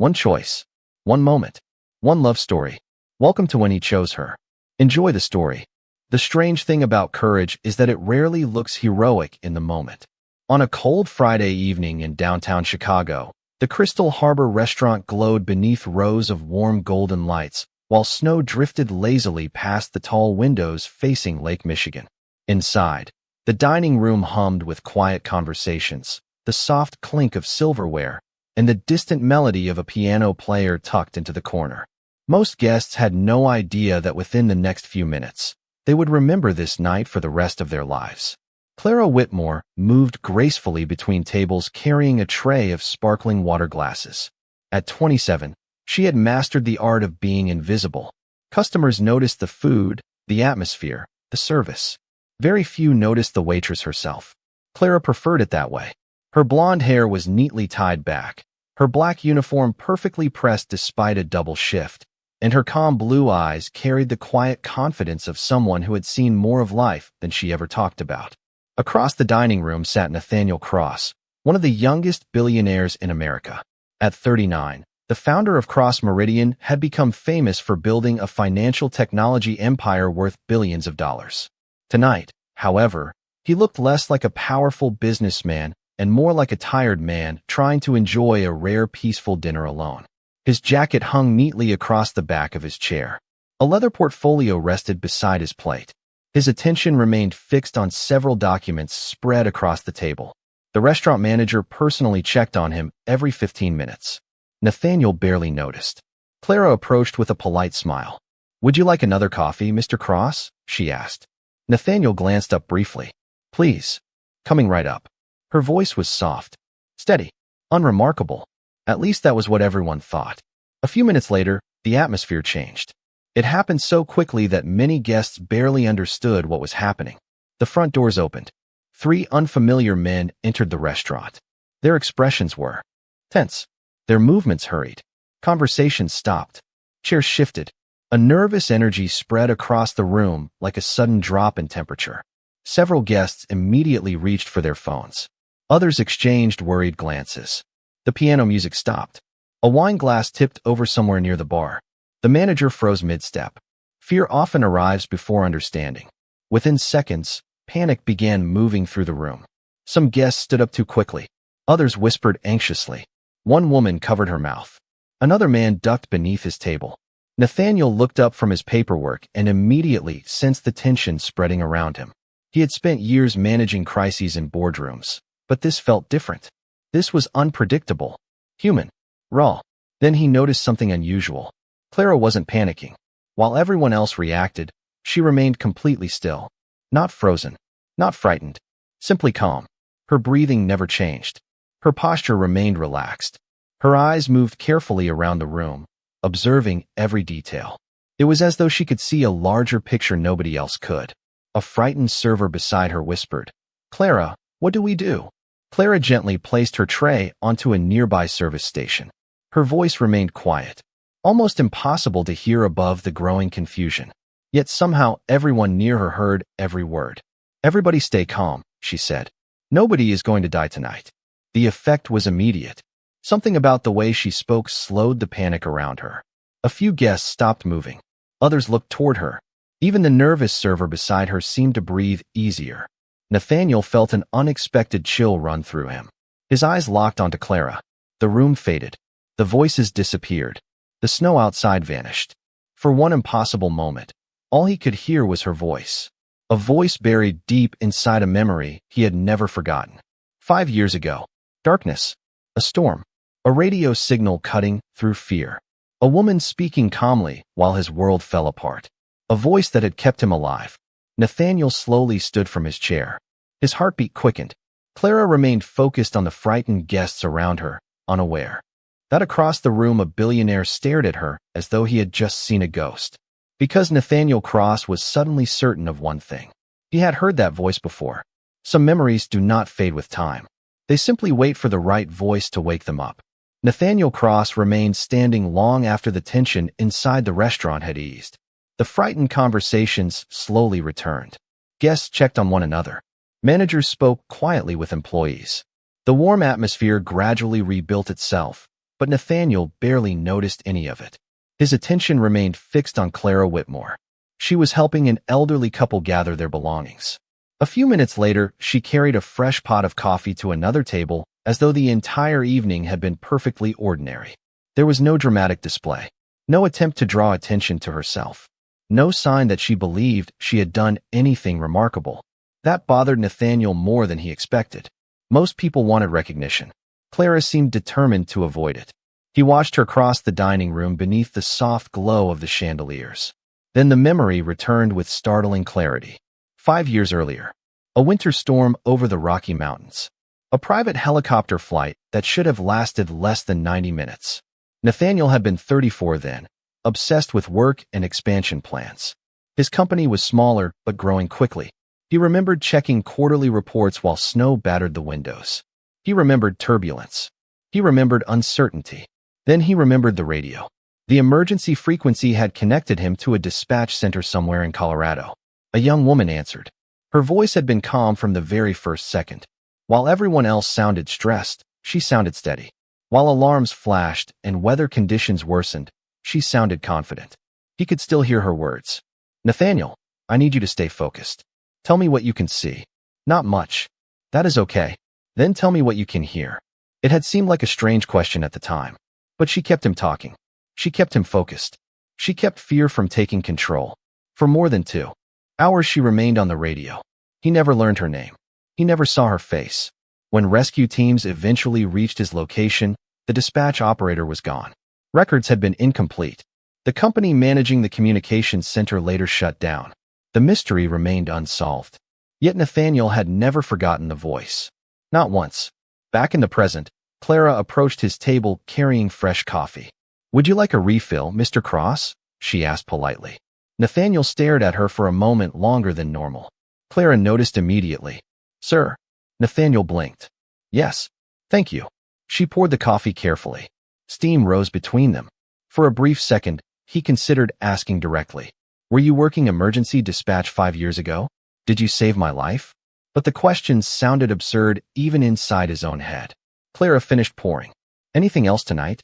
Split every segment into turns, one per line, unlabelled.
One choice, one moment, one love story. Welcome to When He Chose Her. Enjoy the story. The strange thing about courage is that it rarely looks heroic in the moment. On a cold Friday evening in downtown Chicago, the Crystal Harbor restaurant glowed beneath rows of warm golden lights, while snow drifted lazily past the tall windows facing Lake Michigan. Inside, the dining room hummed with quiet conversations, the soft clink of silverware, and the distant melody of a piano player tucked into the corner. Most guests had no idea that within the next few minutes, they would remember this night for the rest of their lives. Clara Whitmore moved gracefully between tables carrying a tray of sparkling water glasses. At 27, she had mastered the art of being invisible. Customers noticed the food, the atmosphere, the service. Very few noticed the waitress herself. Clara preferred it that way. Her blonde hair was neatly tied back, her black uniform perfectly pressed despite a double shift, and her calm blue eyes carried the quiet confidence of someone who had seen more of life than she ever talked about. Across the dining room sat Nathaniel Cross, one of the youngest billionaires in America. At 39, the founder of Cross Meridian had become famous for building a financial technology empire worth billions of dollars. Tonight, however, he looked less like a powerful businessman and more like a tired man trying to enjoy a rare peaceful dinner alone. His jacket hung neatly across the back of his chair. A leather portfolio rested beside his plate. His attention remained fixed on several documents spread across the table. The restaurant manager personally checked on him every 15 minutes. Nathaniel barely noticed. Clara approached with a polite smile. "Would you like another coffee, Mr. Cross?" she asked. Nathaniel glanced up briefly. "Please." Coming right up. Her voice was soft, steady, unremarkable. At least that was what everyone thought. A few minutes later, the atmosphere changed. It happened so quickly that many guests barely understood what was happening. The front doors opened. 3 unfamiliar men entered the restaurant. Their expressions were tense. Their movements hurried. Conversations stopped. Chairs shifted. A nervous energy spread across the room like a sudden drop in temperature. Several guests immediately reached for their phones. Others exchanged worried glances. The piano music stopped. A wine glass tipped over somewhere near the bar. The manager froze mid-step. Fear often arrives before understanding. Within seconds, panic began moving through the room. Some guests stood up too quickly. Others whispered anxiously. One woman covered her mouth. Another man ducked beneath his table. Nathaniel looked up from his paperwork and immediately sensed the tension spreading around him. He had spent years managing crises in boardrooms, but this felt different. This was unpredictable, human, raw. Then he noticed something unusual. Clara wasn't panicking. While everyone else reacted, she remained completely still. Not frozen, not frightened, simply calm. Her breathing never changed. Her posture remained relaxed. Her eyes moved carefully around the room, observing every detail. It was as though she could see a larger picture nobody else could. A frightened server beside her whispered, "Clara, what do we do?" Clara gently placed her tray onto a nearby service station. Her voice remained quiet, almost impossible to hear above the growing confusion. Yet somehow everyone near her heard every word. "Everybody stay calm," she said. "Nobody is going to die tonight." The effect was immediate. Something about the way she spoke slowed the panic around her. A few guests stopped moving. Others looked toward her. Even the nervous server beside her seemed to breathe easier. Nathaniel felt an unexpected chill run through him. His eyes locked onto Clara. The room faded. The voices disappeared. The snow outside vanished. For one impossible moment, all he could hear was her voice. A voice buried deep inside a memory he had never forgotten. 5 years ago. Darkness. A storm. A radio signal cutting through fear. A woman speaking calmly while his world fell apart. A voice that had kept him alive. Nathaniel slowly stood from his chair. His heartbeat quickened. Clara remained focused on the frightened guests around her, unaware that across the room a billionaire stared at her as though he had just seen a ghost. Because Nathaniel Cross was suddenly certain of one thing. He had heard that voice before. Some memories do not fade with time. They simply wait for the right voice to wake them up. Nathaniel Cross remained standing long after the tension inside the restaurant had eased. The frightened conversations slowly returned. Guests checked on one another. Managers spoke quietly with employees. The warm atmosphere gradually rebuilt itself, but Nathaniel barely noticed any of it. His attention remained fixed on Clara Whitmore. She was helping an elderly couple gather their belongings. A few minutes later, she carried a fresh pot of coffee to another table, as though the entire evening had been perfectly ordinary. There was no dramatic display, no attempt to draw attention to herself, no sign that she believed she had done anything remarkable. That bothered Nathaniel more than he expected. Most people wanted recognition. Clara seemed determined to avoid it. He watched her cross the dining room beneath the soft glow of the chandeliers. Then the memory returned with startling clarity. 5 years earlier, a winter storm over the Rocky Mountains. A private helicopter flight that should have lasted less than 90 minutes. Nathaniel had been 34 then, obsessed with work and expansion plans. His company was smaller but growing quickly. He remembered checking quarterly reports while snow battered the windows. He remembered turbulence. He remembered uncertainty. Then he remembered the radio. The emergency frequency had connected him to a dispatch center somewhere in Colorado. A young woman answered. Her voice had been calm from the very first second. While everyone else sounded stressed, she sounded steady. While alarms flashed and weather conditions worsened, she sounded confident. He could still hear her words. Nathaniel, I need you to stay focused. Tell me what you can see. Not much. That is okay. Then tell me what you can hear. It had seemed like a strange question at the time, but she kept him talking. She kept him focused. She kept fear from taking control. For more than 2 hours she remained on the radio. He never learned her name. He never saw her face. When rescue teams eventually reached his location, the dispatch operator was gone. Records had been incomplete. The company managing the communications center later shut down. The mystery remained unsolved. Yet Nathaniel had never forgotten the voice. Not once. Back in the present, Clara approached his table carrying fresh coffee. Would you like a refill, Mr. Cross? She asked politely. Nathaniel stared at her for a moment longer than normal. Clara noticed immediately. Sir. Nathaniel blinked. Yes. Thank you. She poured the coffee carefully. Steam rose between them. For a brief second, he considered asking directly. Were you working emergency dispatch 5 years ago? Did you save my life? But the questions sounded absurd even inside his own head. Clara finished pouring. Anything else tonight?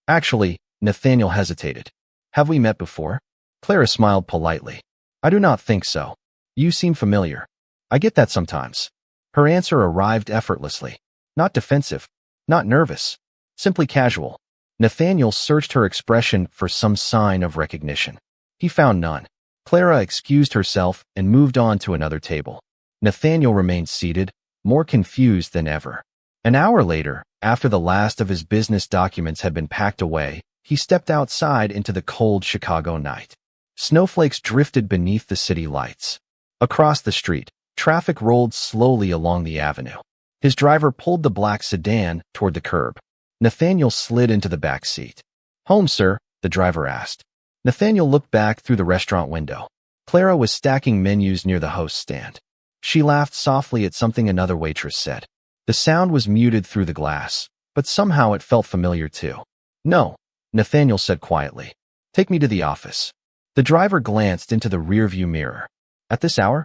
Actually, Nathaniel hesitated. Have we met before? Clara smiled politely. I do not think so. You seem familiar. I get that sometimes. Her answer arrived effortlessly. Not defensive. Not nervous. Simply casual. Nathaniel searched her expression for some sign of recognition. He found none. Clara excused herself and moved on to another table. Nathaniel remained seated, more confused than ever. An hour later, after the last of his business documents had been packed away, he stepped outside into the cold Chicago night. Snowflakes drifted beneath the city lights. Across the street, traffic rolled slowly along the avenue. His driver pulled the black sedan toward the curb. Nathaniel slid into the back seat. Home, sir? The driver asked. Nathaniel looked back through the restaurant window. Clara was stacking menus near the host's stand. She laughed softly at something another waitress said. The sound was muted through the glass, but somehow it felt familiar too. No, Nathaniel said quietly. Take me to the office. The driver glanced into the rearview mirror. At this hour?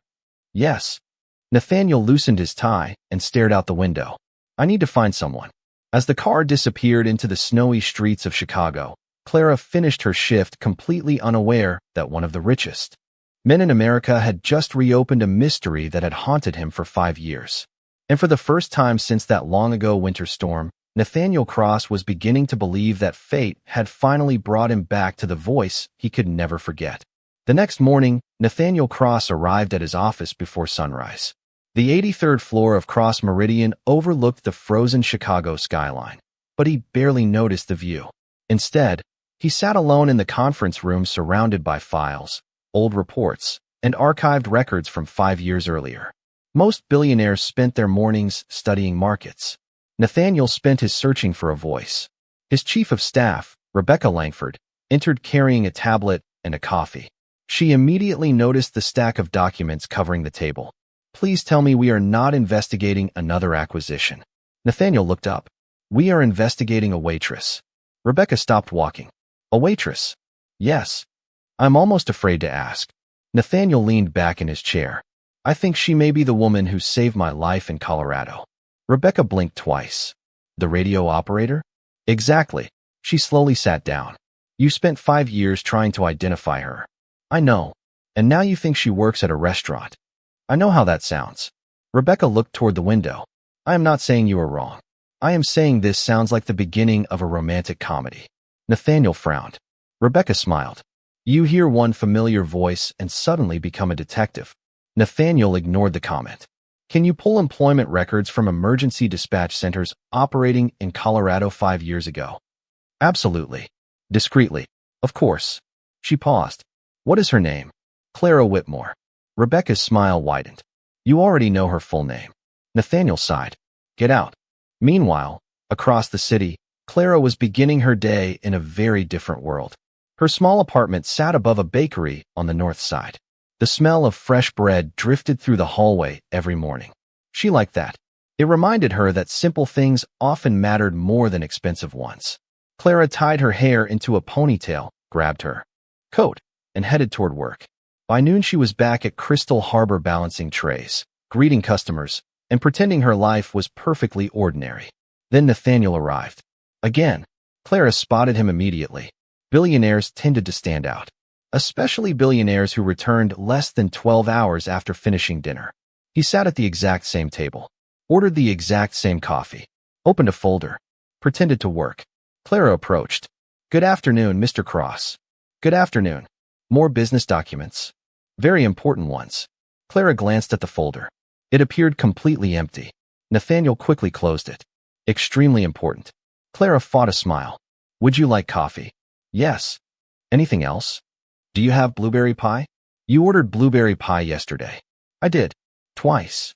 Yes. Nathaniel loosened his tie and stared out the window. I need to find someone. As the car disappeared into the snowy streets of Chicago, Clara finished her shift completely unaware that one of the richest men in America had just reopened a mystery that had haunted him for 5 years. And for the first time since that long-ago winter storm, Nathaniel Cross was beginning to believe that fate had finally brought him back to the voice he could never forget. The next morning, Nathaniel Cross arrived at his office before sunrise. The 83rd floor of Cross Meridian overlooked the frozen Chicago skyline, but he barely noticed the view. Instead, he sat alone in the conference room surrounded by files, old reports, and archived records from 5 years earlier. Most billionaires spent their mornings studying markets. Nathaniel spent his searching for a voice. His chief of staff, Rebecca Langford, entered carrying a tablet and a coffee. She immediately noticed the stack of documents covering the table. Please tell me we are not investigating another acquisition. Nathaniel looked up. We are investigating a waitress. Rebecca stopped walking. A waitress? Yes. I'm almost afraid to ask. Nathaniel leaned back in his chair. I think she may be the woman who saved my life in Colorado. Rebecca blinked twice. The radio operator? Exactly. She slowly sat down. You spent 5 years trying to identify her. I know. And now you think she works at a restaurant. I know how that sounds. Rebecca looked toward the window. I am not saying you are wrong. I am saying this sounds like the beginning of a romantic comedy. Nathaniel frowned. Rebecca smiled. You hear one familiar voice and suddenly become a detective. Nathaniel ignored the comment. Can you pull employment records from emergency dispatch centers operating in Colorado 5 years ago? Absolutely. Discreetly. Of course. She paused. What is her name? Clara Whitmore. Rebecca's smile widened. You already know her full name. Nathaniel sighed. Get out. Meanwhile, across the city, Clara was beginning her day in a very different world. Her small apartment sat above a bakery on the north side. The smell of fresh bread drifted through the hallway every morning. She liked that. It reminded her that simple things often mattered more than expensive ones. Clara tied her hair into a ponytail, grabbed her coat, and headed toward work. By noon she was back at Crystal Harbor balancing trays, greeting customers, and pretending her life was perfectly ordinary. Then Nathaniel arrived. Again, Clara spotted him immediately. Billionaires tended to stand out, especially billionaires who returned less than 12 hours after finishing dinner. He sat at the exact same table, ordered the exact same coffee, opened a folder, pretended to work. Clara approached. Good afternoon, Mr. Cross. Good afternoon. More business documents. Very important ones. Clara glanced at the folder. It appeared completely empty. Nathaniel quickly closed it. Extremely important. Clara fought a smile. Would you like coffee? Yes. Anything else? Do you have blueberry pie? You ordered blueberry pie yesterday. I did. Twice.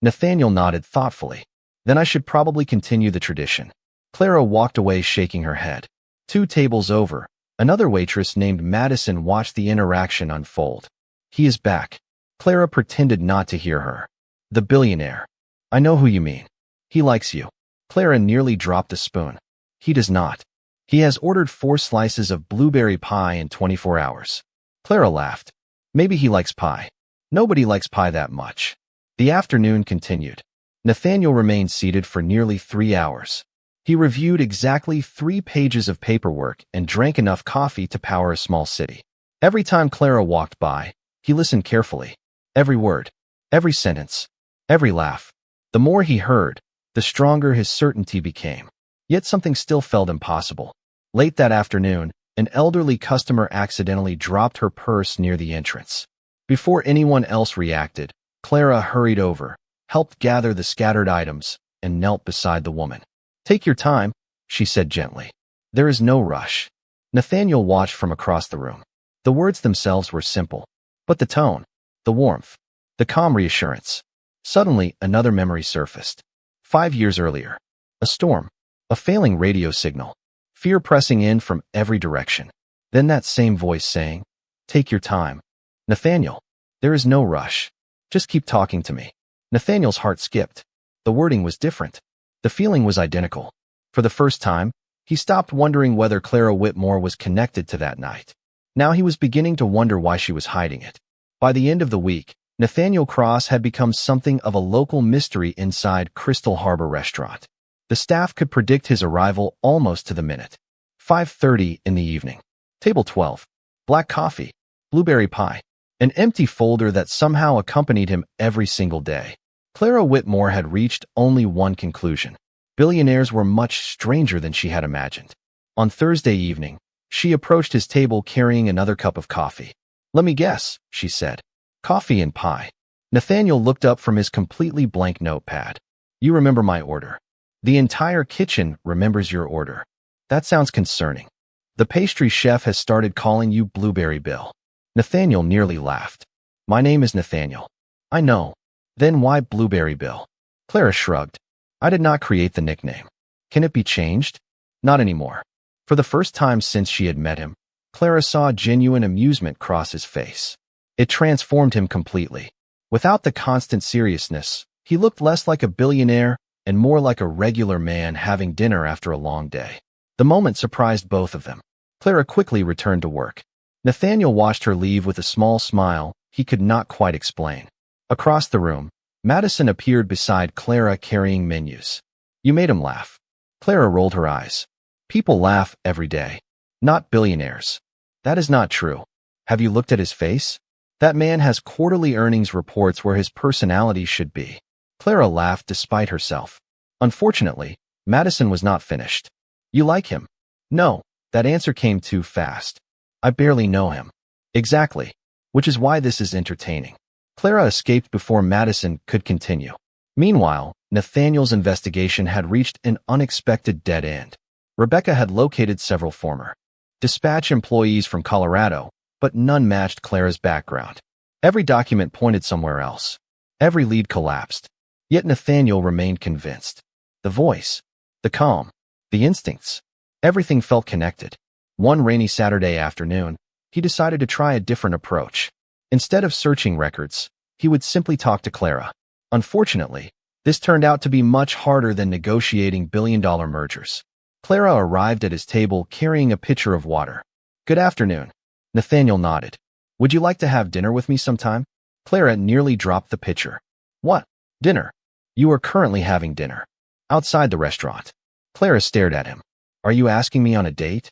Nathaniel nodded thoughtfully. Then I should probably continue the tradition. Clara walked away shaking her head. 2 tables over, another waitress named Madison watched the interaction unfold. He is back. Clara pretended not to hear her. The billionaire. I know who you mean. He likes you. Clara nearly dropped the spoon. He does not. He has ordered 4 slices of blueberry pie in 24 hours. Clara laughed. Maybe he likes pie. Nobody likes pie that much. The afternoon continued. Nathaniel remained seated for nearly 3 hours. He reviewed exactly 3 pages of paperwork and drank enough coffee to power a small city. Every time Clara walked by, he listened carefully. Every word, every sentence, every laugh. The more he heard, the stronger his certainty became. Yet something still felt impossible. Late that afternoon, an elderly customer accidentally dropped her purse near the entrance. Before anyone else reacted, Clara hurried over, helped gather the scattered items, and knelt beside the woman. Take your time, she said gently. There is no rush. Nathaniel watched from across the room. The words themselves were simple, but the tone, the warmth, the calm reassurance. Suddenly, another memory surfaced. 5 years earlier. A storm, a failing radio signal, fear pressing in from every direction. Then that same voice saying, take your time. Nathaniel, there is no rush. Just keep talking to me. Nathaniel's heart skipped. The wording was different. The feeling was identical. For the first time, he stopped wondering whether Clara Whitmore was connected to that night. Now he was beginning to wonder why she was hiding it. By the end of the week, Nathaniel Cross had become something of a local mystery inside Crystal Harbor Restaurant. The staff could predict his arrival almost to the minute. 5:30 in the evening. Table 12. Black coffee. Blueberry pie. An empty folder that somehow accompanied him every single day. Clara Whitmore had reached only one conclusion. Billionaires were much stranger than she had imagined. On Thursday evening, she approached his table carrying another cup of coffee. Let me guess, she said. Coffee and pie. Nathaniel looked up from his completely blank notepad. You remember my order. The entire kitchen remembers your order. That sounds concerning. The pastry chef has started calling you Blueberry Bill. Nathaniel nearly laughed. My name is Nathaniel. I know. Then why Blueberry Bill? Clara shrugged. I did not create the nickname. Can it be changed? Not anymore. For the first time since she had met him, Clara saw genuine amusement cross his face. It transformed him completely. Without the constant seriousness, he looked less like a billionaire and more like a regular man having dinner after a long day. The moment surprised both of them. Clara quickly returned to work. Nathaniel watched her leave with a small smile he could not quite explain. Across the room, Madison appeared beside Clara carrying menus. You made him laugh. Clara rolled her eyes. People laugh every day. Not billionaires. That is not true. Have you looked at his face? That man has quarterly earnings reports where his personality should be. Clara laughed despite herself. Unfortunately, Madison was not finished. You like him? No, that answer came too fast. I barely know him. Exactly. Which is why this is entertaining. Clara escaped before Madison could continue. Meanwhile, Nathaniel's investigation had reached an unexpected dead end. Rebecca had located several former dispatch employees from Colorado, but none matched Clara's background. Every document pointed somewhere else. Every lead collapsed. Yet Nathaniel remained convinced. The voice, the calm, the instincts, everything felt connected. One rainy Saturday afternoon, he decided to try a different approach. Instead of searching records, he would simply talk to Clara. Unfortunately, this turned out to be much harder than negotiating billion-dollar mergers. Clara arrived at his table carrying a pitcher of water. Good afternoon. Nathaniel nodded. Would you like to have dinner with me sometime? Clara nearly dropped the pitcher. What? Dinner? You are currently having dinner. Outside the restaurant. Clara stared at him. Are you asking me on a date?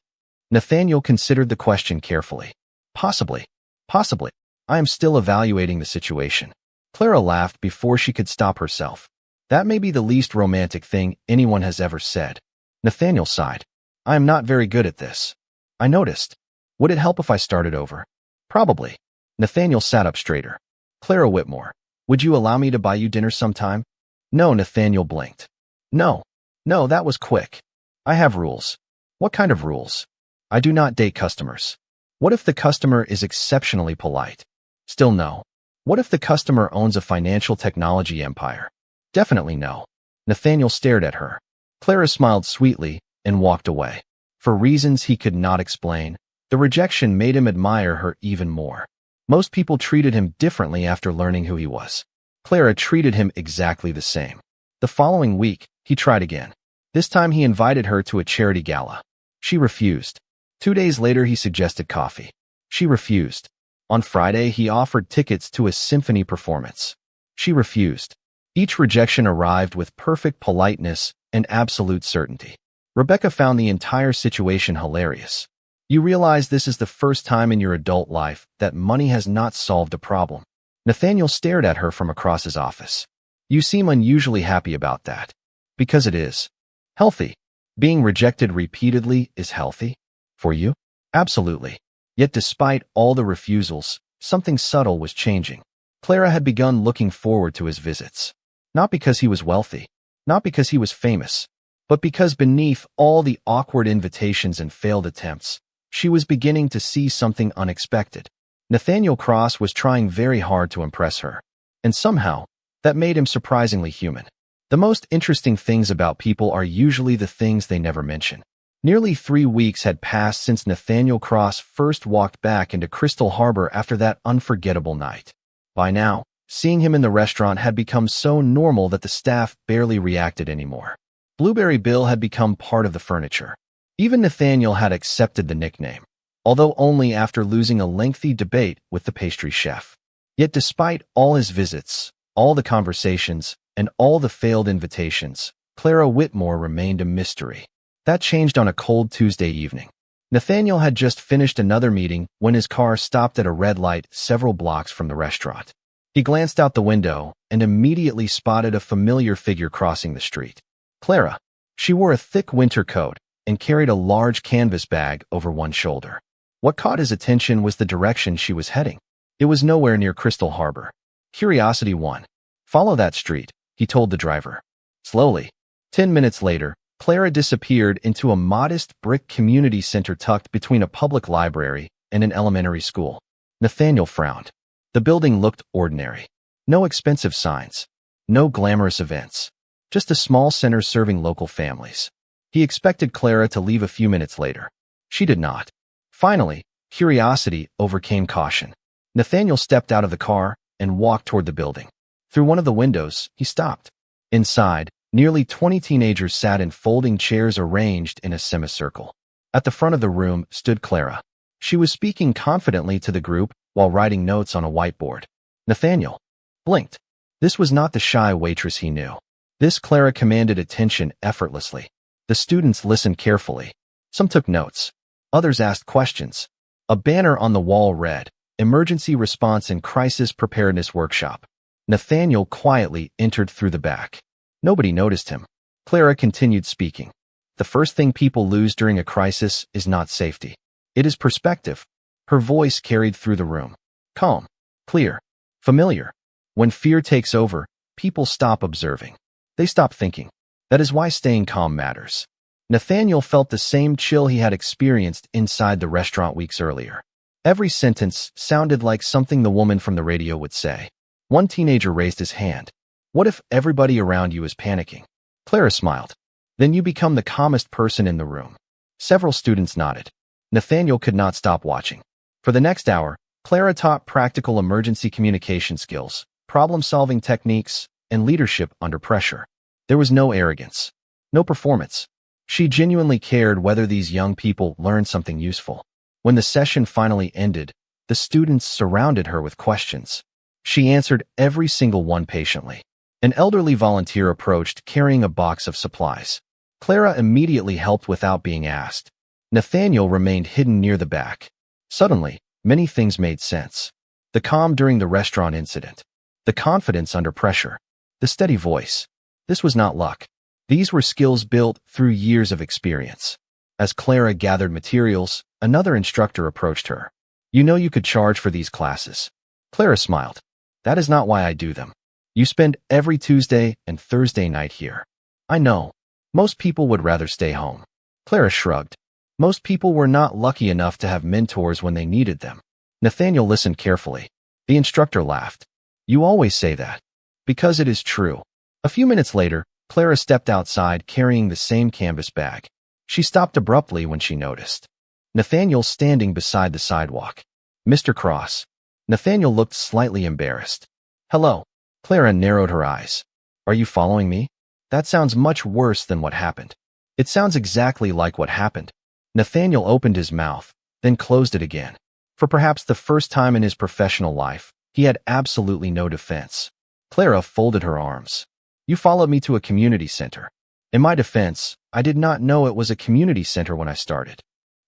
Nathaniel considered the question carefully. Possibly. Possibly. I am still evaluating the situation. Clara laughed before she could stop herself. That may be the least romantic thing anyone has ever said. Nathaniel sighed. I am not very good at this. I noticed. Would it help if I started over? Probably. Nathaniel sat up straighter. Clara Whitmore, would you allow me to buy you dinner sometime? No, Nathaniel blinked. No. No, that was quick. I have rules. What kind of rules? I do not date customers. What if the customer is exceptionally polite? Still no. What if the customer owns a financial technology empire? Definitely no. Nathaniel stared at her. Clara smiled sweetly and walked away. For reasons he could not explain, the rejection made him admire her even more. Most people treated him differently after learning who he was. Clara treated him exactly the same. The following week, he tried again. This time he invited her to a charity gala. She refused. 2 days later he suggested coffee. She refused. On Friday he offered tickets to a symphony performance. She refused. Each rejection arrived with perfect politeness and absolute certainty. Rebecca found the entire situation hilarious. You realize this is the first time in your adult life that money has not solved a problem. Nathaniel stared at her from across his office. You seem unusually happy about that. Because it is. Healthy. Being rejected repeatedly is healthy? For you? Absolutely. Yet despite all the refusals, something subtle was changing. Clara had begun looking forward to his visits. Not because he was wealthy. Not because he was famous. But because beneath all the awkward invitations and failed attempts, she was beginning to see something unexpected. Nathaniel Cross was trying very hard to impress her. And somehow, that made him surprisingly human. The most interesting things about people are usually the things they never mention. Nearly 3 weeks had passed since Nathaniel Cross first walked back into Crystal Harbor after that unforgettable night. By now, seeing him in the restaurant had become so normal that the staff barely reacted anymore. Blueberry Bill had become part of the furniture. Even Nathaniel had accepted the nickname, although only after losing a lengthy debate with the pastry chef. Yet despite all his visits, all the conversations, and all the failed invitations, Clara Whitmore remained a mystery. That changed on a cold Tuesday evening. Nathaniel had just finished another meeting when his car stopped at a red light several blocks from the restaurant. He glanced out the window and immediately spotted a familiar figure crossing the street. Clara. She wore a thick winter coat and carried a large canvas bag over one shoulder. What caught his attention was the direction she was heading. It was nowhere near Crystal Harbor. Curiosity won. Follow that street, he told the driver. Slowly. 10 minutes later, Clara disappeared into a modest brick community center tucked between a public library and an elementary school. Nathaniel frowned. The building looked ordinary. No expensive signs. No glamorous events. Just a small center serving local families. He expected Clara to leave a few minutes later. She did not. Finally, curiosity overcame caution. Nathaniel stepped out of the car and walked toward the building. Through one of the windows, he stopped. Inside, nearly 20 teenagers sat in folding chairs arranged in a semicircle. At the front of the room stood Clara. She was speaking confidently to the group while writing notes on a whiteboard. Nathaniel blinked. This was not the shy waitress he knew. This Clara commanded attention effortlessly. The students listened carefully. Some took notes. Others asked questions. A banner on the wall read, "Emergency Response and Crisis Preparedness Workshop." Nathaniel quietly entered through the back. Nobody noticed him. Clara continued speaking. The first thing people lose during a crisis is not safety. It is perspective. Her voice carried through the room. Calm, clear, familiar. When fear takes over, people stop observing. They stop thinking. That is why staying calm matters. Nathaniel felt the same chill he had experienced inside the restaurant weeks earlier. Every sentence sounded like something the woman from the radio would say. One teenager raised his hand. What if everybody around you is panicking? Clara smiled. Then you become the calmest person in the room. Several students nodded. Nathaniel could not stop watching. For the next hour, Clara taught practical emergency communication skills, problem-solving techniques, and leadership under pressure. There was no arrogance, no performance. She genuinely cared whether these young people learned something useful. When the session finally ended, the students surrounded her with questions. She answered every single one patiently. An elderly volunteer approached carrying a box of supplies. Clara immediately helped without being asked. Nathaniel remained hidden near the back. Suddenly, many things made sense. The calm during the restaurant incident. The confidence under pressure. The steady voice. This was not luck. These were skills built through years of experience. As Clara gathered materials, another instructor approached her. You know you could charge for these classes. Clara smiled. That is not why I do them. You spend every Tuesday and Thursday night here. I know. Most people would rather stay home. Clara shrugged. Most people were not lucky enough to have mentors when they needed them. Nathaniel listened carefully. The instructor laughed. You always say that. Because it is true. A few minutes later, Clara stepped outside carrying the same canvas bag. She stopped abruptly when she noticed Nathaniel standing beside the sidewalk. Mr. Cross. Nathaniel looked slightly embarrassed. Hello. Clara narrowed her eyes. Are you following me? That sounds much worse than what happened. It sounds exactly like what happened. Nathaniel opened his mouth, then closed it again. For perhaps the first time in his professional life, he had absolutely no defense. Clara folded her arms. You followed me to a community center. In my defense, I did not know it was a community center when I started.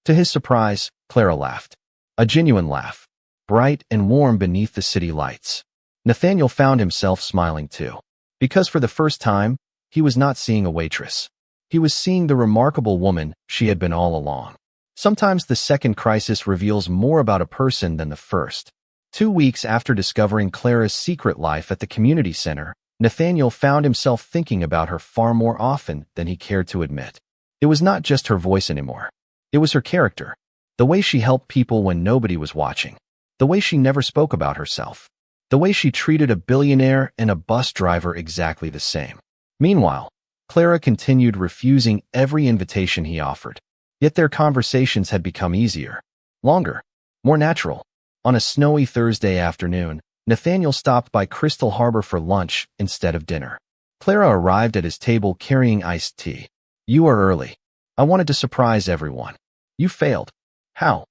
To his surprise, Clara laughed. A genuine laugh. Bright and warm beneath the city lights. Nathaniel found himself smiling too. Because for the first time, he was not seeing a waitress. He was seeing the remarkable woman she had been all along. Sometimes the second crisis reveals more about a person than the first. 2 weeks after discovering Clara's secret life at the community center, Nathaniel found himself thinking about her far more often than he cared to admit. It was not just her voice anymore. It was her character. The way she helped people when nobody was watching. The way she never spoke about herself. The way she treated a billionaire and a bus driver exactly the same. Meanwhile, Clara continued refusing every invitation he offered. Yet their conversations had become easier, longer, more natural. On a snowy Thursday afternoon, Nathaniel stopped by Crystal Harbor for lunch instead of dinner. Clara arrived at his table carrying iced tea. You are early. I wanted to surprise everyone. You failed. How?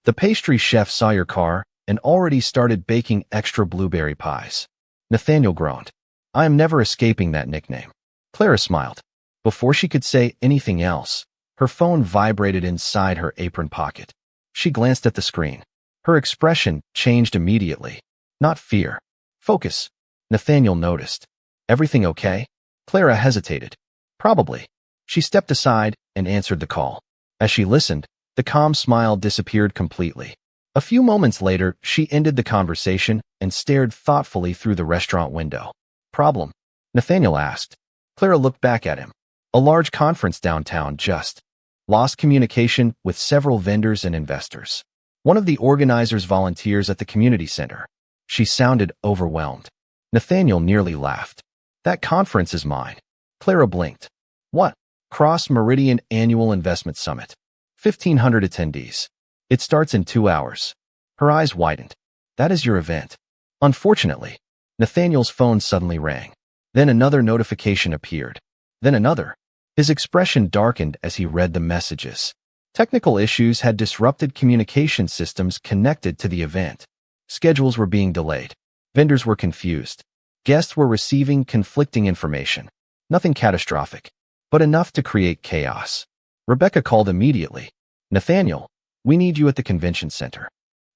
The pastry chef saw your car and already started baking extra blueberry pies. Nathaniel groaned. I am never escaping that nickname. Clara smiled. Before she could say anything else, her phone vibrated inside her apron pocket. She glanced at the screen. Her expression changed immediately. Not fear. Focus. Nathaniel noticed. Everything okay? Clara hesitated. Probably. She stepped aside and answered the call. As she listened, the calm smile disappeared completely. A few moments later, she ended the conversation and stared thoughtfully through the restaurant window. Problem? Nathaniel asked. Clara looked back at him. A large conference downtown just lost communication with several vendors and investors. One of the organizers volunteers at the community center. She sounded overwhelmed. Nathaniel nearly laughed. That conference is mine. Clara blinked. What? Cross Meridian Annual Investment Summit. 1,500 attendees. It starts in 2 hours. Her eyes widened. That is your event. Unfortunately, Nathaniel's phone suddenly rang. Then another notification appeared. Then another. His expression darkened as he read the messages. Technical issues had disrupted communication systems connected to the event. Schedules were being delayed. Vendors were confused. Guests were receiving conflicting information. Nothing catastrophic, but enough to create chaos. Rebecca called immediately. Nathaniel, we need you at the convention center.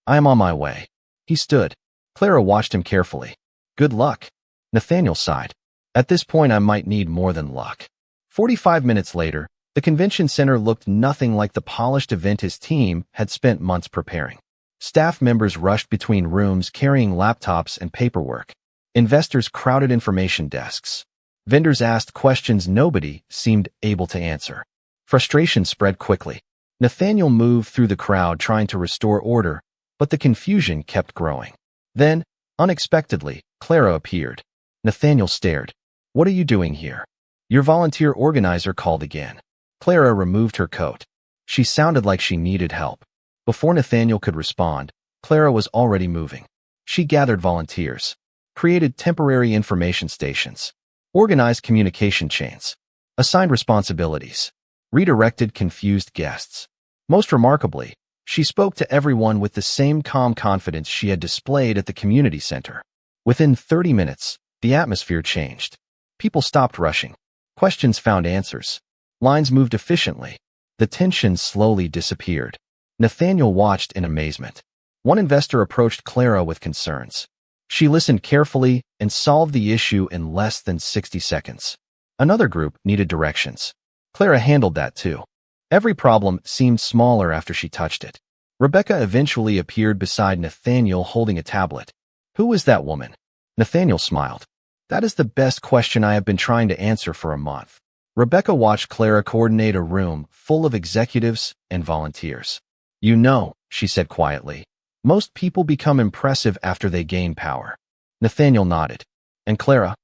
I am on my way. He stood. Clara watched him carefully. Good luck. Nathaniel sighed. At this point, I might need more than luck. 45 minutes later, the convention center looked nothing like the polished event his team had spent months preparing. Staff members rushed between rooms carrying laptops and paperwork. Investors crowded information desks. Vendors asked questions nobody seemed able to answer. Frustration spread quickly. Nathaniel moved through the crowd trying to restore order, but the confusion kept growing. Then, unexpectedly, Clara appeared. Nathaniel stared. What are you doing here? Your volunteer organizer called again. Clara removed her coat. She sounded like she needed help. Before Nathaniel could respond, Clara was already moving. She gathered volunteers, created temporary information stations, organized communication chains, assigned responsibilities, redirected confused guests. Most remarkably, she spoke to everyone with the same calm confidence she had displayed at the community center. Within 30 minutes, the atmosphere changed. People stopped rushing. Questions found answers. Lines moved efficiently. The tension slowly disappeared. Nathaniel watched in amazement. One investor approached Clara with concerns. She listened carefully and solved the issue in less than 60 seconds. Another group needed directions. Clara handled that too. Every problem seemed smaller after she touched it. Rebecca eventually appeared beside Nathaniel holding a tablet. Who was that woman? Nathaniel smiled. That is the best question I have been trying to answer for a month. Rebecca watched Clara coordinate a room full of executives and volunteers. You know, she said quietly, most people become impressive after they gain power. Nathaniel nodded. And Clara?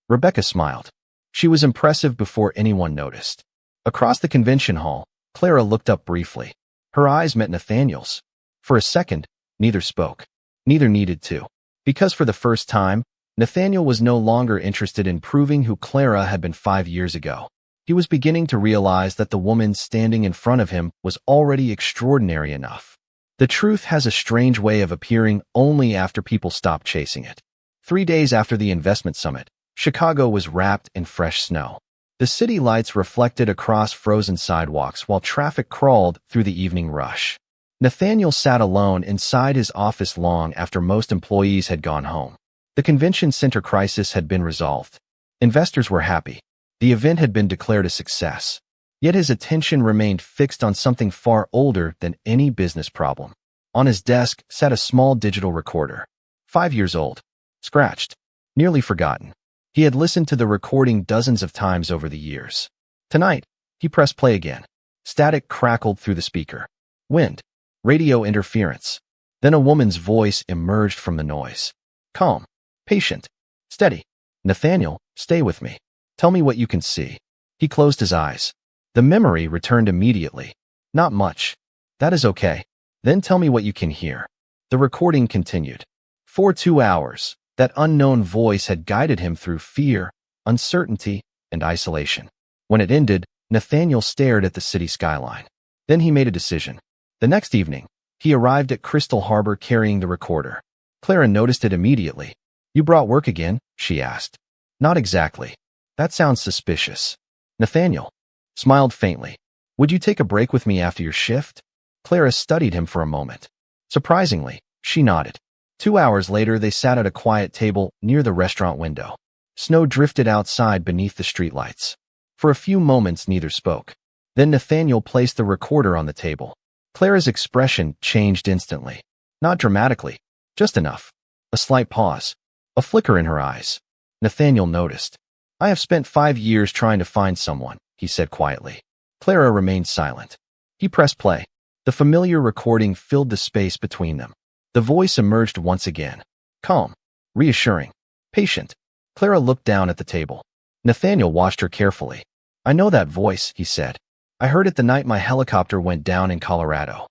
Rebecca smiled. She was impressive before anyone noticed. Across the convention hall, Clara looked up briefly. Her eyes met Nathaniel's. For a second, neither spoke. Neither needed to. Because for the first time, Nathaniel was no longer interested in proving who Clara had been 5 years ago. He was beginning to realize that the woman standing in front of him was already extraordinary enough. The truth has a strange way of appearing only after people stop chasing it. 3 days after the investment summit, Chicago was wrapped in fresh snow. The city lights reflected across frozen sidewalks while traffic crawled through the evening rush. Nathaniel sat alone inside his office long after most employees had gone home. The convention center crisis had been resolved. Investors were happy. The event had been declared a success. Yet his attention remained fixed on something far older than any business problem. On his desk sat a small digital recorder. 5 years old. Scratched. Nearly forgotten. He had listened to the recording dozens of times over the years. Tonight, he pressed play again. Static crackled through the speaker. Wind. Radio interference. Then a woman's voice emerged from the noise. Calm. Patient. Steady. Nathaniel, stay with me. Tell me what you can see. He closed his eyes. The memory returned immediately. Not much. That is okay. Then tell me what you can hear. The recording continued. For 2 hours, that unknown voice had guided him through fear, uncertainty, and isolation. When it ended, Nathaniel stared at the city skyline. Then he made a decision. The next evening, he arrived at Crystal Harbor carrying the recorder. Clara noticed it immediately. You brought work again? She asked. Not exactly. That sounds suspicious. Nathaniel smiled faintly. Would you take a break with me after your shift? Clara studied him for a moment. Surprisingly, she nodded. 2 hours later, they sat at a quiet table near the restaurant window. Snow drifted outside beneath the streetlights. For a few moments, neither spoke. Then Nathaniel placed the recorder on the table. Clara's expression changed instantly. Not dramatically, just enough. A slight pause. A flicker in her eyes. Nathaniel noticed. I have spent 5 years trying to find someone, he said quietly. Clara remained silent. He pressed play. The familiar recording filled the space between them. The voice emerged once again. Calm. Reassuring. Patient. Clara looked down at the table. Nathaniel watched her carefully. I know that voice, he said. I heard it the night my helicopter went down in Colorado.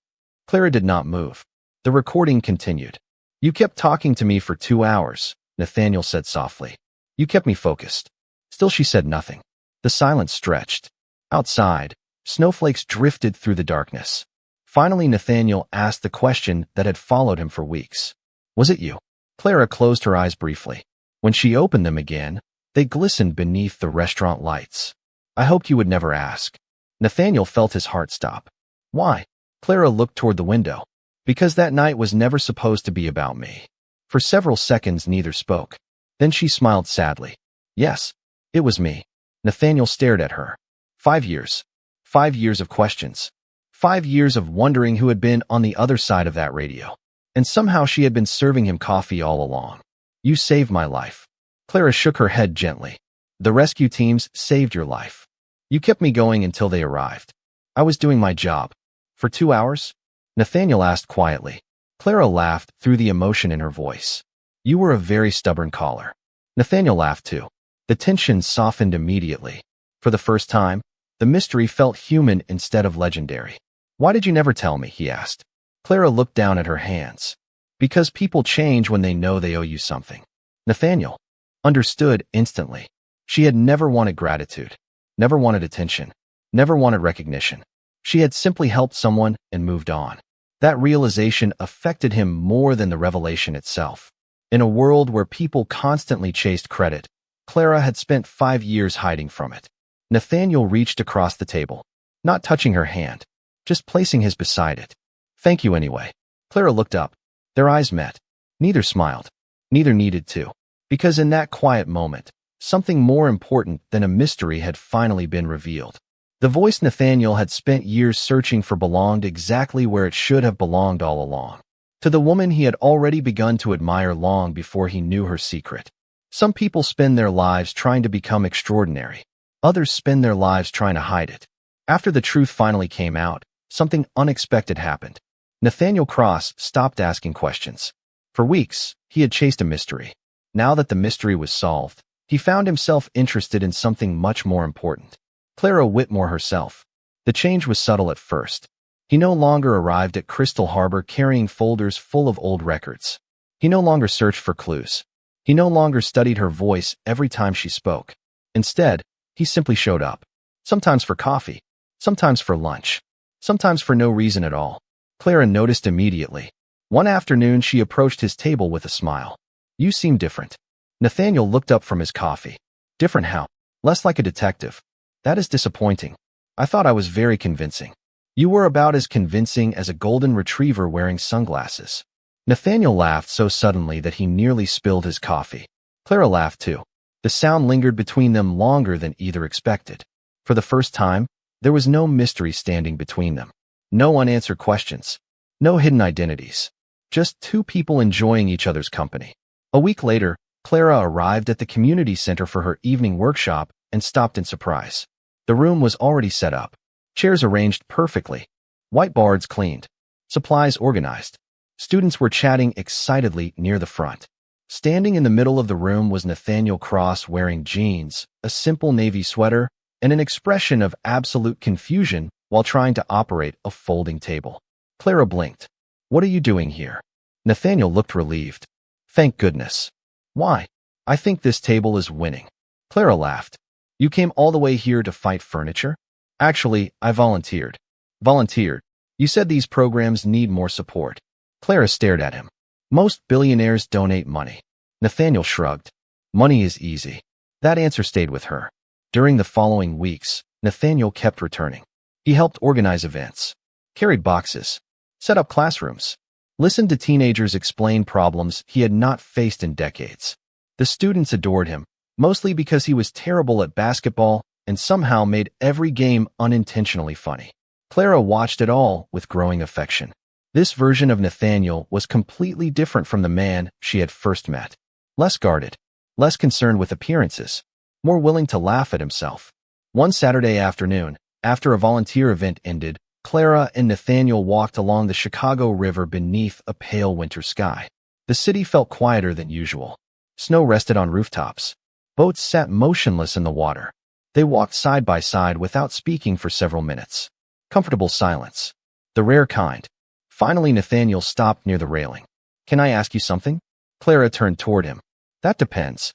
Clara did not move. The recording continued. You kept talking to me for 2 hours, Nathaniel said softly. You kept me focused. Still she said nothing. The silence stretched. Outside, snowflakes drifted through the darkness. Finally, Nathaniel asked the question that had followed him for weeks. Was it you? Clara closed her eyes briefly. When she opened them again, they glistened beneath the restaurant lights. I hoped you would never ask. Nathaniel felt his heart stop. Why? Clara looked toward the window. Because that night was never supposed to be about me. For several seconds, neither spoke. Then she smiled sadly. Yes, it was me. Nathaniel stared at her. 5 years. 5 years of questions. 5 years of wondering who had been on the other side of that radio. And somehow she had been serving him coffee all along. You saved my life. Clara shook her head gently. The rescue teams saved your life. You kept me going until they arrived. I was doing my job. For 2 hours? Nathaniel asked quietly. Clara laughed through the emotion in her voice. You were a very stubborn caller. Nathaniel laughed too. The tension softened immediately. For the first time, the mystery felt human instead of legendary. Why did you never tell me? He asked. Clara looked down at her hands. Because people change when they know they owe you something. Nathaniel understood instantly. She had never wanted gratitude, never wanted attention, never wanted recognition. She had simply helped someone and moved on. That realization affected him more than the revelation itself. In a world where people constantly chased credit, Clara had spent 5 years hiding from it. Nathaniel reached across the table, not touching her hand, just placing his beside it. Thank you anyway. Clara looked up. Their eyes met. Neither smiled. Neither needed to. Because in that quiet moment, something more important than a mystery had finally been revealed. The voice Nathaniel had spent years searching for belonged exactly where it should have belonged all along. To the woman he had already begun to admire long before he knew her secret. Some people spend their lives trying to become extraordinary. Others spend their lives trying to hide it. After the truth finally came out, something unexpected happened. Nathaniel Cross stopped asking questions. For weeks, he had chased a mystery. Now that the mystery was solved, he found himself interested in something much more important. Clara Whitmore herself. The change was subtle at first. He no longer arrived at Crystal Harbor carrying folders full of old records. He no longer searched for clues. He no longer studied her voice every time she spoke. Instead, he simply showed up. Sometimes for coffee, sometimes for lunch, sometimes for no reason at all. Clara noticed immediately. One afternoon, she approached his table with a smile. You seem different. Nathaniel looked up from his coffee. Different how? Less like a detective. That is disappointing. I thought I was very convincing. You were about as convincing as a golden retriever wearing sunglasses. Nathaniel laughed so suddenly that he nearly spilled his coffee. Clara laughed too. The sound lingered between them longer than either expected. For the first time, there was no mystery standing between them. No unanswered questions. No hidden identities. Just two people enjoying each other's company. A week later, Clara arrived at the community center for her evening workshop and stopped in surprise. The room was already set up. Chairs arranged perfectly. Whiteboards cleaned. Supplies organized. Students were chatting excitedly near the front. Standing in the middle of the room was Nathaniel Cross wearing jeans, a simple navy sweater, and an expression of absolute confusion while trying to operate a folding table. Clara blinked. What are you doing here? Nathaniel looked relieved. Thank goodness. Why? I think this table is winning. Clara laughed. You came all the way here to fight furniture? Actually, I volunteered. Volunteered? You said these programs need more support. Clara stared at him. Most billionaires donate money. Nathaniel shrugged. Money is easy. That answer stayed with her. During the following weeks, Nathaniel kept returning. He helped organize events, carried boxes, set up classrooms, listened to teenagers explain problems he had not faced in decades. The students adored him, mostly because he was terrible at basketball and somehow made every game unintentionally funny. Clara watched it all with growing affection. This version of Nathaniel was completely different from the man she had first met. Less guarded, less concerned with appearances, more willing to laugh at himself. One Saturday afternoon, after a volunteer event ended, Clara and Nathaniel walked along the Chicago River beneath a pale winter sky. The city felt quieter than usual. Snow rested on rooftops. Boats sat motionless in the water. They walked side by side without speaking for several minutes. Comfortable silence. The rare kind. Finally, Nathaniel stopped near the railing. Can I ask you something? Clara turned toward him. That depends.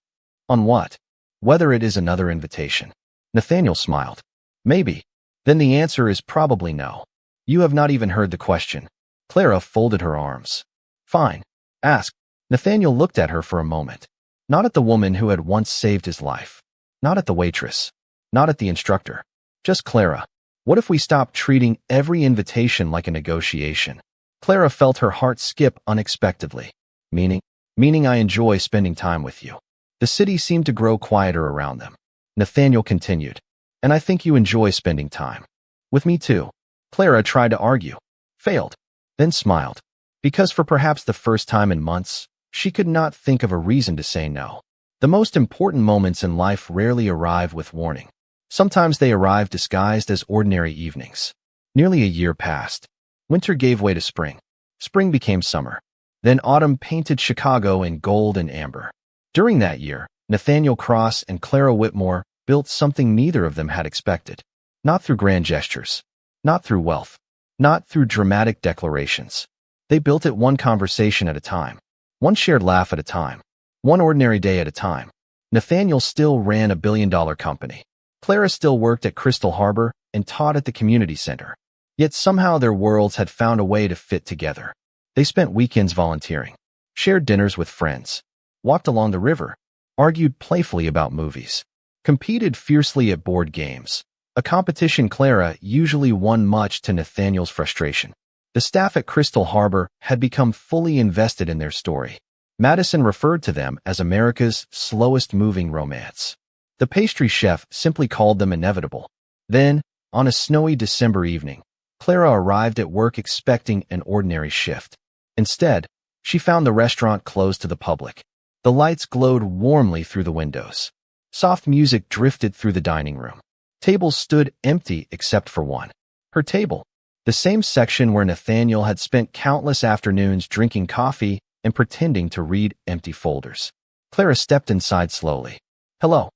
On what? Whether it is another invitation. Nathaniel smiled. Maybe. Then the answer is probably no. You have not even heard the question. Clara folded her arms. Fine. Ask. Nathaniel looked at her for a moment. Not at the woman who had once saved his life. Not at the waitress. Not at the instructor. Just Clara. What if we stopped treating every invitation like a negotiation? Clara felt her heart skip unexpectedly. Meaning I enjoy spending time with you. The city seemed to grow quieter around them. Nathaniel continued, and I think you enjoy spending time with me too. Clara tried to argue, failed, then smiled, because for perhaps the first time in months, she could not think of a reason to say no. The most important moments in life rarely arrive with warning. Sometimes they arrive disguised as ordinary evenings. Nearly a year passed. Winter gave way to spring. Spring became summer. Then autumn painted Chicago in gold and amber. During that year, Nathaniel Cross and Clara Whitmore built something neither of them had expected. Not through grand gestures. Not through wealth. Not through dramatic declarations. They built it one conversation at a time. One shared laugh at a time. One ordinary day at a time. Nathaniel still ran a billion-dollar company. Clara still worked at Crystal Harbor and taught at the community center. Yet somehow their worlds had found a way to fit together. They spent weekends volunteering, shared dinners with friends, walked along the river, argued playfully about movies, competed fiercely at board games, a competition Clara usually won much to Nathaniel's frustration. The staff at Crystal Harbor had become fully invested in their story. Madison referred to them as America's slowest-moving romance. The pastry chef simply called them inevitable. Then, on a snowy December evening, Clara arrived at work expecting an ordinary shift. Instead, she found the restaurant closed to the public. The lights glowed warmly through the windows. Soft music drifted through the dining room. Tables stood empty except for one. Her table, the same section where Nathaniel had spent countless afternoons drinking coffee and pretending to read empty folders. Clara stepped inside slowly. Hello.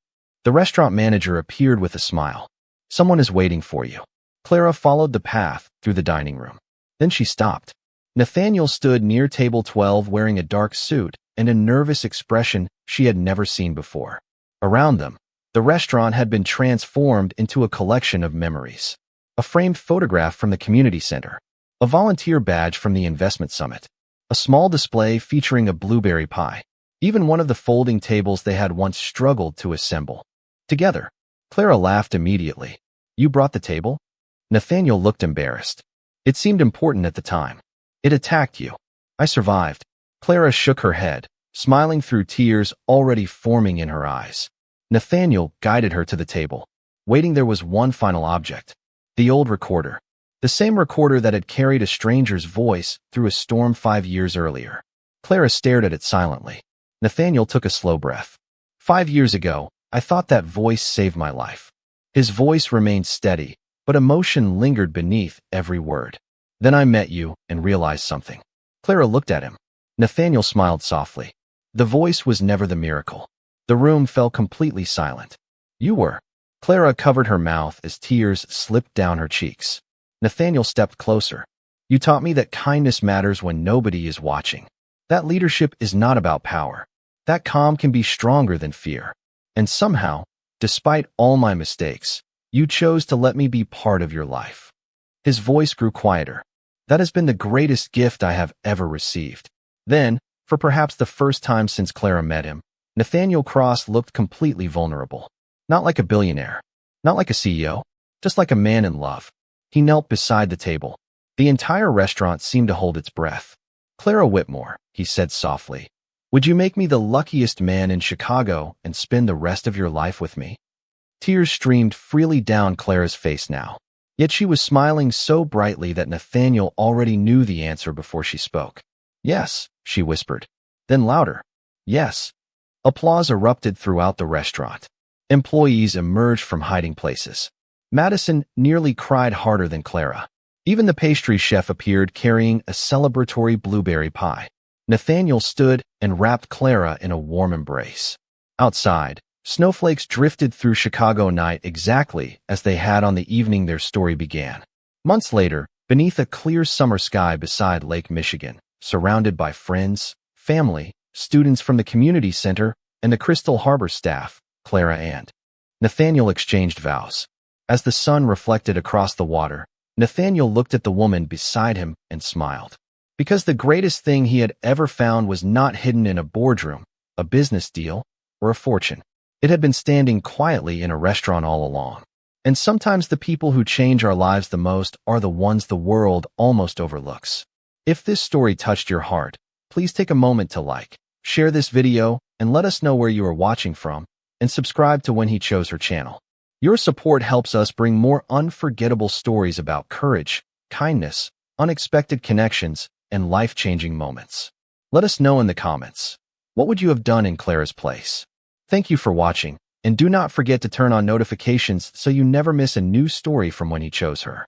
The restaurant manager appeared with a smile. Someone is waiting for you. Clara followed the path through the dining room. Then she stopped. Nathaniel stood near table 12 wearing a dark suit and a nervous expression she had never seen before. Around them, the restaurant had been transformed into a collection of memories. A framed photograph from the community center, a volunteer badge from the investment summit, a small display featuring a blueberry pie, even one of the folding tables they had once struggled to assemble. Together, Clara laughed immediately. You brought the table? Nathaniel looked embarrassed. It seemed important at the time. It attacked you. I survived. Clara shook her head, smiling through tears already forming in her eyes. Nathaniel guided her to the table. Waiting there was one final object. The old recorder. The same recorder that had carried a stranger's voice through a storm 5 years earlier. Clara stared at it silently. Nathaniel took a slow breath. 5 years ago, I thought that voice saved my life. His voice remained steady, but emotion lingered beneath every word. Then I met you and realized something. Clara looked at him. Nathaniel smiled softly. The voice was never the miracle. The room fell completely silent. You were. Clara covered her mouth as tears slipped down her cheeks. Nathaniel stepped closer. You taught me that kindness matters when nobody is watching. That leadership is not about power. That calm can be stronger than fear. And somehow, despite all my mistakes, you chose to let me be part of your life. His voice grew quieter. That has been the greatest gift I have ever received. Then, for perhaps the first time since Clara met him, Nathaniel Cross looked completely vulnerable. Not like a billionaire. Not like a CEO. Just like a man in love. He knelt beside the table. The entire restaurant seemed to hold its breath. Clara Whitmore, he said softly. Would you make me the luckiest man in Chicago and spend the rest of your life with me? Tears streamed freely down Clara's face now. Yet she was smiling so brightly that Nathaniel already knew the answer before she spoke. Yes, she whispered. Then louder. Yes. Applause erupted throughout the restaurant. Employees emerged from hiding places. Madison nearly cried harder than Clara. Even the pastry chef appeared carrying a celebratory blueberry pie. Nathaniel stood and wrapped Clara in a warm embrace. Outside, snowflakes drifted through Chicago night exactly as they had on the evening their story began. Months later, beneath a clear summer sky beside Lake Michigan, surrounded by friends, family, students from the community center, and the Crystal Harbor staff, Clara and Nathaniel exchanged vows. As the sun reflected across the water, Nathaniel looked at the woman beside him and smiled. Because the greatest thing he had ever found was not hidden in a boardroom, a business deal, or a fortune. It had been standing quietly in a restaurant all along. And sometimes the people who change our lives the most are the ones the world almost overlooks. If this story touched your heart, please take a moment to like, share this video, and let us know where you are watching from, and subscribe to When He Chose Her channel. Your support helps us bring more unforgettable stories about courage, kindness, unexpected connections, and life-changing moments. Let us know in the comments. What would you have done in Clara's place? Thank you for watching, and do not forget to turn on notifications so you never miss a new story from When He Chose Her.